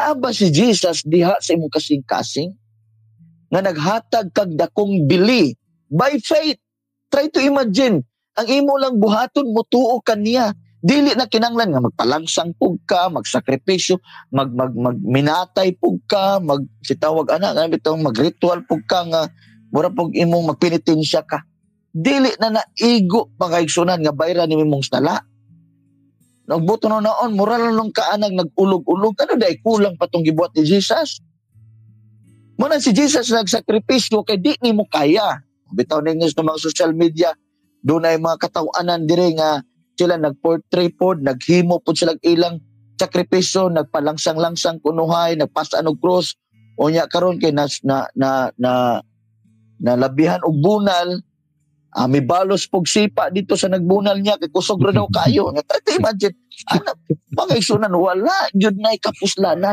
Naa ba si Jesus diha sa imong kasing-kasing nga naghatag kag dakong bili by faith? Try to imagine, ang imo lang buhaton mo tuo kaniya. Dili na kinanglan nga magpalangsang pug ka, magsakripisyo, minatay pug ka, sitawag ana nga bitaw magritual pug ka nga mura pug imong magpenitensya ka. Dili na naigo pangaysunan nga bayra ni imong sala. Nagbuto na naon, moral lang kaanag nag-ulog-ulog. Ano dahil kulang pa itong gibuhat ni Jesus? Muna si Jesus nagsakripisyo kay di ni mo kaya. Bitaw na sa mga social media, doon ay mga katawanan dire nga sila nag-portray po, naghimo po sila ilang sakripisyo, nagpalangsang-langsang kunuhay, nagpasaan og cross, o niya karon kay nalabihan og bunal, may balos pog sipa dito sa nagbunal niya, kay kusog rin daw kayo. Nga, imagine, pangaysunan, wala, yun na ikapuslanan.